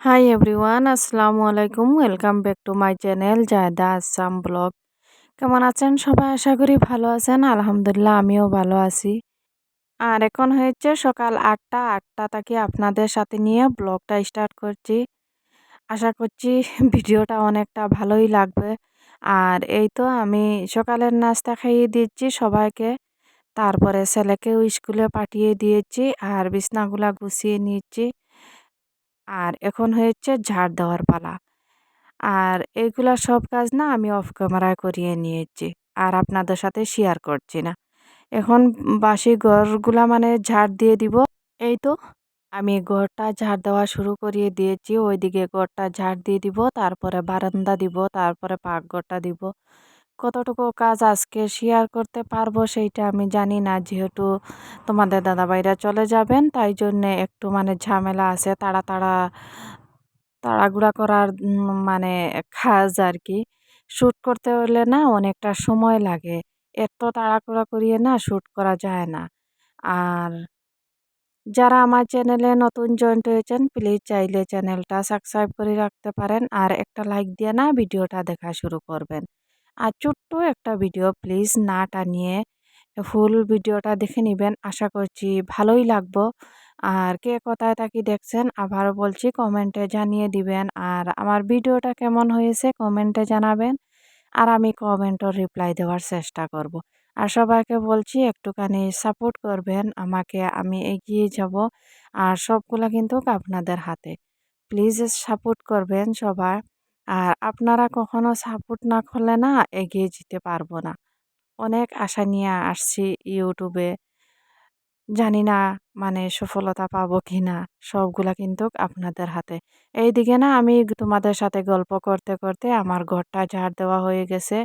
Hi everyone, আসসালামু আলাইকুম। Welcome back to my channel Zayda Assam blog. কেমন আছেন সবাই? আশা করি ভালো আছেন। আলহামদুলিল্লাহ আমিও ভালো আছি। আর এখন হয়েছে সকাল ৮টা থেকে আপনাদের সাথে নিয়ে ব্লগটা স্টার্ট করছি। আশা করছি ভিডিওটা অনেকটা ভালোই লাগবে। আর এই তো আমি সকালের নাস্তা খাইয়ে দিচ্ছি সবাইকে। তারপরে ছেলেকেও স্কুলে পাঠিয়ে দিয়েছি আর বিছনাগুলা গুছিয়ে নিচ্ছি। আর এখন হয়েছে ঝাড় দেওয়ার পালা। আর এগুলা সব কাজ না আমি অফ ক্যামেরায় করিয়ে নিয়েছি। আর আপনাদের সাথে শেয়ার করছি না। এখন বাসি ঘরগুলা মানে ঝাড় দিয়ে দিব। এই তো আমি ঘরটা ঝাড় দেওয়া শুরু করিয়ে দিয়েছি। ওইদিকে ঘরটা ঝাড় দিয়ে দিব, তারপরে বারান্দা দিব, তারপরে পাকঘরটা দিব। কতটুকু কাজ আজকে শেয়ার করতে পারবো সেইটা আমি জানি না, যেহেতু তোমাদের দাদাভাইরা চলে যাবেন তাই জন্যে একটু মানে ঝামেলা আছে, তাড়াহুড়া করার মানে কাজ আরকি। শুট করতে হলে না অনেকটা সময় লাগে। এত তাড়াহুড়া করিয়ে না শুট করা যায় না। আর যারা আমার চ্যানেলে নতুন জয়েন্ট হয়েছেন প্লিজ চাইলে চ্যানেলটা সাবস্ক্রাইব করে রাখতে পারেন আর একটা লাইক দিয়ে না ভিডিওটা দেখা শুরু করবেন। আর ছোট্ট একটা ভিডিও, প্লিজ না টানিয়ে ফুল ভিডিওটা দেখে নিবেন। আশা করছি ভালোই লাগবো। আর কে কোথায় থাকি দেখছেন আবারও বলছি কমেন্টে জানিয়ে দিবেন। আর আমার ভিডিওটা কেমন হয়েছে কমেন্টে জানাবেন। আর আমি কমেন্টও রিপ্লাই দেওয়ার চেষ্টা করব। আর সবাইকে বলছি একটুখানি সাপোর্ট করবেন আমাকে, আমি এগিয়ে যাব। আর সবগুলা কিন্তু আপনাদের হাতে। প্লিজ সাপোর্ট করবেন সবাই। আর আপনারা কখনো সাপোর্ট না করলে না এগিয়ে যেতে পারবো না। অনেক আশা নিয়ে আসছি ইউটিউবে। জানি না মানে সফলতা পাবো কিনা। সবগুলা কিন্তু আপনাদের হাতে। এইদিকে না আমি তোমাদের সাথে গল্প করতে করতে আমার ঘরটা ঝাড় দেওয়া হয়ে গেছে।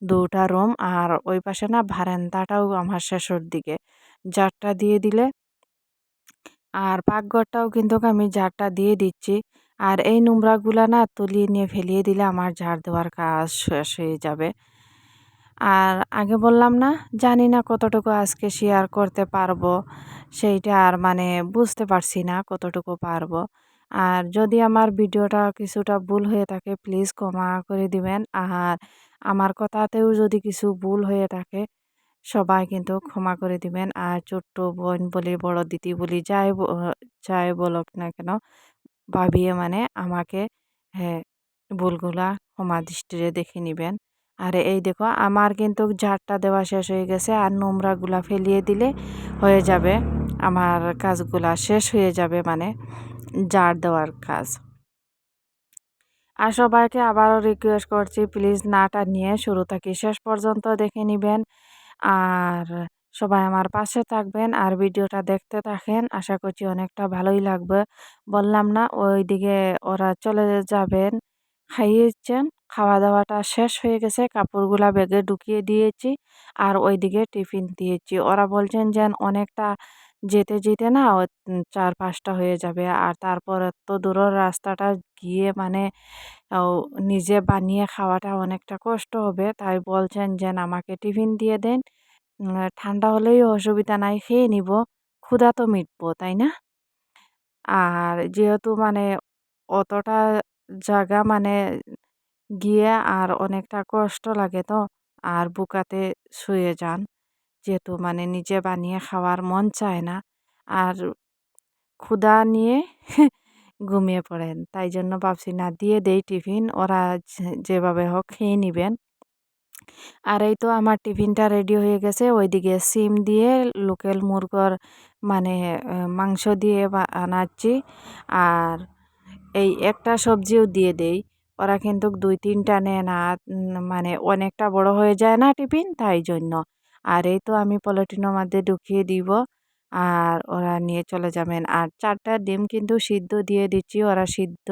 ২ টা রুম আর ওই পাশে না বারান্দাটাও আমার শেষের দিকে। ঝাড়টা দিয়ে দিলে আর পাকঘরটাও কিন্তু আমি ঝাড়টা দিয়ে দিচ্ছি। আর এই নোংরাগুলা না তুলিয়ে নিয়ে ফেলিয়ে দিলে আমার ঝাড় দেওয়ার কাজ শেষ হয়ে যাবে। আর আগে বললাম না, জানি না কতটুকু আজকে শেয়ার করতে পারবো। সেইটা আর মানে বুঝতে পারছি না কতটুকু পারবো। আর যদি আমার ভিডিওটা কিছুটা ভুল হয়ে থাকে প্লিজ ক্ষমা করে দিবেন। আর আমার কথাতেও যদি কিছু ভুল হয়ে থাকে সবাই কিন্তু ক্ষমা করে দিবেন। আর ছোট্ট বোন বলি, বড় দিদি বলি, যাই বলুক না কেন, ভাবিয়ে মানে আমাকে হ্যাঁ, ভুলগুলা ক্ষমা দৃষ্টিরে দেখে নিবেন। আর এই দেখো আমার কিন্তু ঝাড়টা দেওয়া শেষ হয়ে গেছে। আর নোংরাগুলা ফেলিয়ে দিলে হয়ে যাবে। আমার কাজগুলা শেষ হয়ে যাবে মানে ঝাড় দেওয়ার কাজ। আর সবাইকে আবারও রিকোয়েস্ট করছি প্লিজ না টানিয়ে শুরু থেকে শেষ পর্যন্ত দেখে নিবেন। আর সবাই আমার পাশে থাকবেন আর ভিডিওটা দেখতে থাকেন। আশা করছি অনেকটা ভালোই লাগবে। বললাম না ওইদিকে ওরা চলে যাবেন। খাইয়েছেন, খাওয়া-দাওয়াটা শেষ হয়ে গেছে। কাপড়গুলা ব্যাগে ঢুকিয়ে দিয়েছি। আর ওইদিকে টিফিন দিয়েছি। ওরা বলছেন যে অনেকটা যেতে, যেতে না ৪-৫ টা হয়ে যাবে। আর তারপর এত দূরের রাস্তাটা গিয়ে মানে ও নিজে বানিয়ে খাওয়াটা অনেকটা কষ্ট হবে। তাই বলছেন যে আমাকে টিফিন দিয়ে দেন। ঠান্ডা হলেই অসুবিধা নাই, খেয়ে নিবো। ক্ষুধা তো মিটবো, তাই না? আর যেহেতু মানে অতটা জায়গা মানে গিয়ে আর অনেকটা কষ্ট লাগে তো। আর বুকাতে শুয়ে যান। যেহেতু মানে নিজে বানিয়ে খাওয়ার মন চায় না। আর ক্ষুধা নিয়ে ঘুমিয়ে পড়েন। তাই জন্য ভাবছি না দিয়ে দেই টিফিন। ওরা যেভাবে হোক খেয়ে নিবেন। আর এই তো আমার টিফিনটা রেডি হয়ে গেছে। ওইদিকে সিম দিয়ে লোকাল মুরগর মানে মাংস দিয়ে বানাচ্ছি। আর এই একটা সবজিও দিয়ে দেই। ওরা কিন্তু ২-৩ টা নেয় না। মানে অনেকটা বড় হয়ে যায় না টিফিন তাই জন্য। আর এই তো আমি পলিথিনের মধ্যে ঢুকিয়ে দিব। আর ওরা নিয়ে চলে যাবেন। আর ৪ টা ডিম কিন্তু সিদ্ধ দিয়ে দিচ্ছি। ওরা সিদ্ধ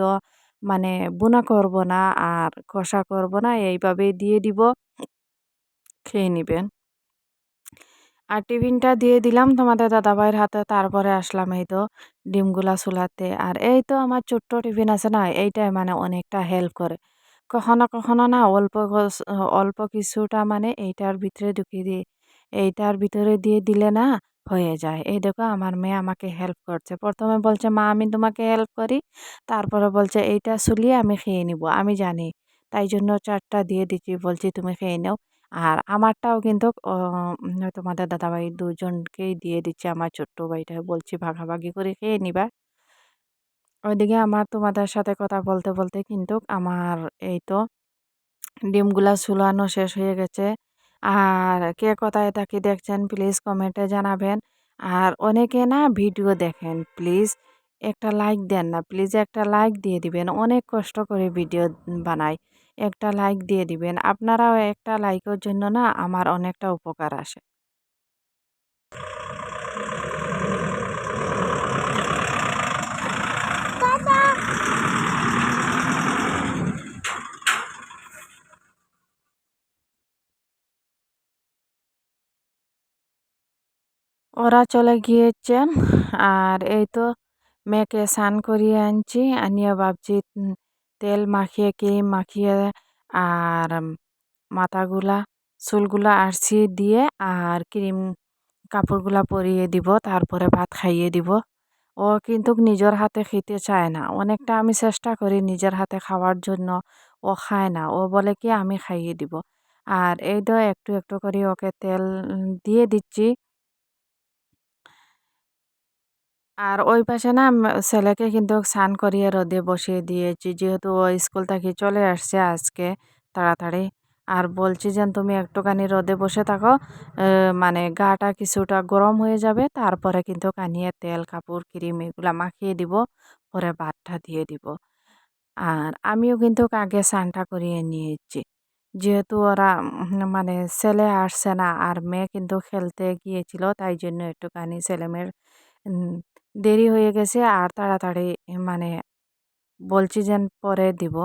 মানে ভুনা করব না আর কষা করব না। এইভাবেই দিয়ে দিব। খেয়ে নিবেন। আর টিফিনটা দিয়ে দিলাম তোমাদের দাদাভাইয়ের হাতে। তারপরে আসলাম এই তো ডিমগুলা চুলাতে। আর এই তো আমার ছোট্ট টিফিন আছে না, এইটাই মানে অনেকটা হেল্প করে। কখনো, কখনো না অল্প কিছুটা মানে এইটার ভিতরে ঢুকিয়ে দিই। এইটার ভিতরে দিয়ে দিলে না হয়ে যায়। এই দেখো আমার মেয়ে আমাকে হেল্প করছে। ১ম এ বলছে, "মা আমি তোমাকে হেল্প করি।" তারপরে বলছে, "এইটা ছুলিয়ে আমি খেয়ে নিবো।" আমি জানি। তাই জন্য ৪ টা দিয়ে দিচ্ছি। বলছি, "তুমি খেয়ে নাও।" আর আমারটাও কিন্তু তোমাদের দাদাভাই ২ জনকেই দিয়ে দিচ্ছি। আমার ছোট্ট ভাইটাকে বলছি, "ভাগাভাগি করে খেয়ে নিবা।" ওইদিকে আমার তোমাদের সাথে কথা বলতে, বলতে কিন্তু আমার এই তো ডিমগুলা ছুলানো শেষ হয়ে গেছে। আর কে কোথায় থাকি দেখছেন প্লিজ কমেন্টে জানাবেন। আর অনেকে না ভিডিও দেখেন, প্লিজ একটা লাইক দেন না। প্লিজ একটা লাইক দিয়ে দিবেন। অনেক কষ্ট করে ভিডিও বানাই। একটা লাইক দিয়ে দিবেন। আপনারাও একটা লাইকের জন্য না আমার অনেকটা উপকার আসে। ওরা চলে গিয়েছেন। আর এই তো মেয়েকে স্নান করিয়ে আনছি। আনিয়ে ভাবছি তেল মাখিয়ে, ক্রিম মাখিয়ে আর মাথাগুলা, চুলগুলা আঁচড়িয়ে দিয়ে আর ক্রিম কাপড়গুলা পরিয়ে দিব। তারপরে ভাত খাইয়ে দিব। ও কিন্তু নিজের হাতে খেতে চায় না। অনেকটা আমি চেষ্টা করি নিজের হাতে খাওয়ার জন্য। ও খায় না। ও বলে কি আমি খাইয়ে দিব। আর এই তো একটু, একটু করে ওকে তেল দিয়ে দিচ্ছি। আর ওই পাশে না ছেলেকে কিন্তু স্নান করিয়ে রোদে বসিয়ে দিয়েছি। যেহেতু ও স্কুল থেকে চলে আসছে আজকে তাড়াতাড়ি। আর বলছি যে, "তুমি একটুখানি রোদে বসে থাকো। মানে গাটা কিছুটা গরম হয়ে যাবে। তারপরে কিন্তু কানিয়ে তেল, কাপড়, ক্রিম এগুলা মাখিয়ে দিব। পরে ভাতটা দিয়ে দিব।" আর আমিও কিন্তু আগে স্নানটা করিয়ে নিয়েছি। যেহেতু ওরা মানে ছেলে আসছে না আর মেয়ে কিন্তু খেলতে গিয়েছিল। তাই জন্য একটুখানি ছেলেমেয়ের উম দেরি হয়ে গেছে আর তাড়াতাড়ি মানে বলছি যে পরে দিব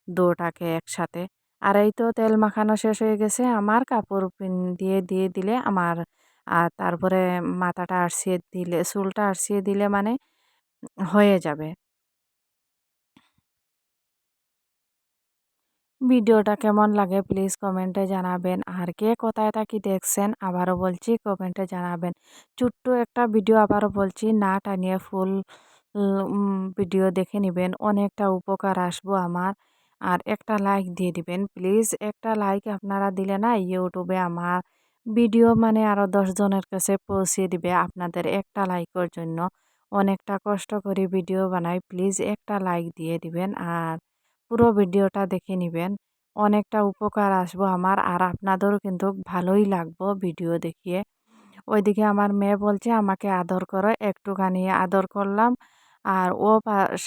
২ টাকে একসাথে। আর এই তো তেল মাখানো শেষ হয়ে গেছে আমার কাপড় দিয়ে দিলে আমার তারপরে মাথাটা আঁচড়িয়ে দিলে চুলটা আঁচড়িয়ে দিলে মানে হয়ে যাবে। ভিডিওটা কেমন লাগে প্লিজ কমেন্টে জানাবেন। আর কে কোথায় থাকি দেখছেন আবারও বলছি কমেন্টে জানাবেন। ছোট্ট একটা ভিডিও আবারও বলছি না টানিয়ে ফুল ভিডিও দেখে নিবেন। অনেকটা উপকার আসবো আমার। আর একটা লাইক দিয়ে দিবেন প্লিজ। একটা লাইক আপনারা দিলে না ইউটিউবে আমার ভিডিও মানে আরও ১০ জনের কাছে পৌঁছে দিবে আপনাদের একটা লাইকের জন্য। অনেকটা কষ্ট করে ভিডিও বানাই। প্লিজ একটা লাইক দিয়ে দিবেন। আর পুরো ভিডিওটা দেখে নিবেন। অনেকটা উপকার আসবো আমার আর আপনাদেরও কিন্তু ভালোই লাগবো ভিডিও দেখিয়ে। ওইদিকে আমার মেয়ে বলছে আমাকে আদর করো, একটুখানি আদর করলাম। আর ও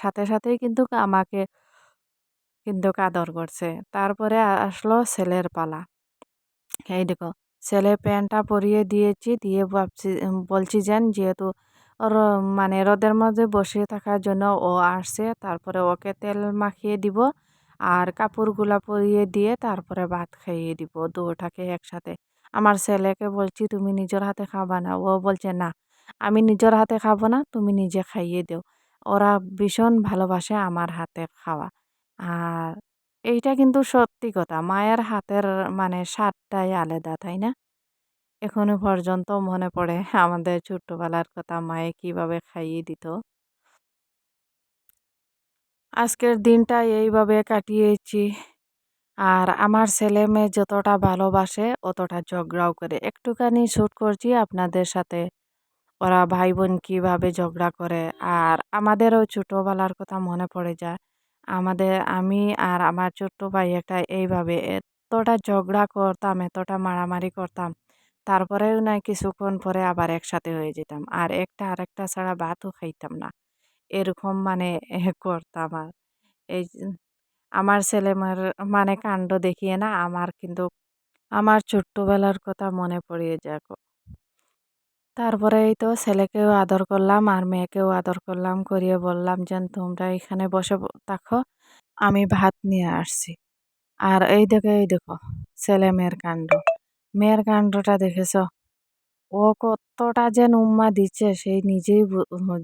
সাথে সাথেই কিন্তু আমাকে কিন্তু আদর করছে। তারপরে আসলো ছেলের পালা। এই দেখো ছেলে প্যান্টটা পরিয়ে দিয়েছি, দিয়ে ভাবছি বলছি যেহেতু ওর মানে রোদের মধ্যে বসে থাকার জন্য ও আসছে, তারপরে ওকে তেল মাখিয়ে দিব আর কাপড়গুলা পরিয়ে দিয়ে তারপরে ভাত খাইয়ে দিব ২ টাকে একসাথে। আমার ছেলেকে বলছি, "তুমি নিজের হাতে খাবা না?" ও বলছে, "না, আমি নিজের হাতে খাবো না, তুমি নিজে খাইয়ে দিও।" ওরা ভীষণ ভালোবাসে আমার হাতের খাওয়া। আর এইটা কিন্তু সত্যি কথা। মায়ের হাতের মানে স্বাদটাই আলাদা, তাই না? এখনো পর্যন্ত মনে পড়ে আমাদের ছোট্টবেলার কথা মায়ে কিভাবে খাইয়ে দিত। আজকের দিনটা এইভাবে কাটিয়েছি। আর আমার ছেলে-মেয়ে যতটা ভালোবাসে অতটা ঝগড়াও করে। একটুখানি শুট করছি আপনাদের সাথে। ওরা ভাই-বোন কিভাবে ঝগড়া করে। আর আমাদেরও ছোটবেলার কথা মনে পড়ে যায়। আমি আর আমার ছোট্ট ভাই একটা এইভাবে এতটা ঝগড়া করতাম, এতটা মারামারি করতাম। তারপরেও না কিছুক্ষণ পরে আবার একসাথে হয়ে যেতাম। আর একটা আরেকটা ছাড়া ভাতও খাইতাম না। এরকম মানে করতাম আর। এই যে আমার ছেলেমেয়ের মানে কাণ্ড দেখিয়ে না আমার কিন্তু আমার ছোট্টবেলার কথা মনে পড়িয়ে যায়। তারপরে এই তো ছেলেকেও আদর করলাম আর মেয়েকেও আদর করলাম, করিয়ে বললাম যে, "তোমরা এখানে বসে থাকো, আমি ভাত নিয়ে আসছি।" আর এই দেখো ছেলে-মেয়ের কাণ্ড। মেয়ের কাণ্ডটা দেখেছো? ও কতটা যে উম্মা দিচ্ছে সে নিজেই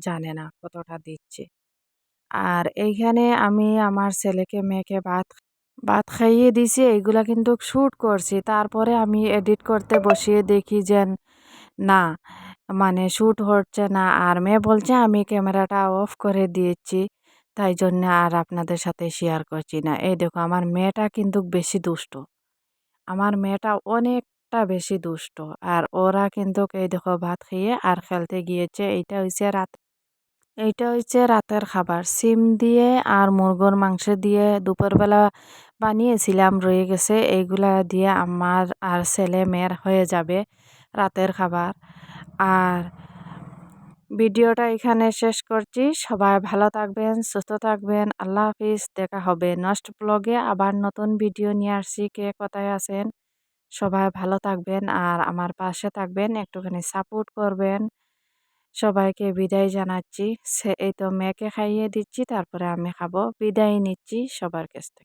জানে না কতটা দিচ্ছে। আর এইখানে আমি আমার ছেলেকে মেয়েকে ভাত ভাত খাইয়ে দিছি, এইগুলা কিন্তু শুট করছি। তারপরে আমি এডিট করতে বসিয়ে দেখি যে না, মানে শ্যুট হচ্ছে না। আর মেয়ে বলছে, "আমি ক্যামেরাটা অফ করে দিয়েছি। তাই জন্যে আর আপনাদের সাথে শেয়ার করছি না।" এই দেখো আমার মেয়েটা কিন্তু বেশি দুষ্ট। আমার মেয়েটা অনেকটা বেশি দুষ্ট। আর ওরা কিন্তু এই দেখো ভাত খেয়ে আর খেলতে গিয়েছে। এইটা হইছে রাতের খাবার। সিম দিয়ে আর মুরগোর মাংস দিয়ে দুপুরবেলা বানিয়েছিলাম, রয়ে গেছে। এইগুলা দিয়ে আমার আর ছেলে-মেয়ের হয়ে যাবে রাতের খাবার। আর ভিডিওটা এখানে শেষ করছি। সবাই ভালো থাকবেন, সুস্থ থাকবেন। আল্লাহ হাফিজ। দেখা হবে নেক্সট ব্লগে। আবার নতুন ভিডিও নিয়ে আসছি। কে কোথায় আছেন? সবাই ভালো থাকবেন আর আমার পাশে থাকবেন। একটুখানি সাপোর্ট করবেন। সবাইকে বিদায় জানাচ্ছি। এই তো মেয়েকে খাইয়ে দিচ্ছি, তারপরে আমি খাবো। বিদায় নিচ্ছি সবার কাছ থেকে।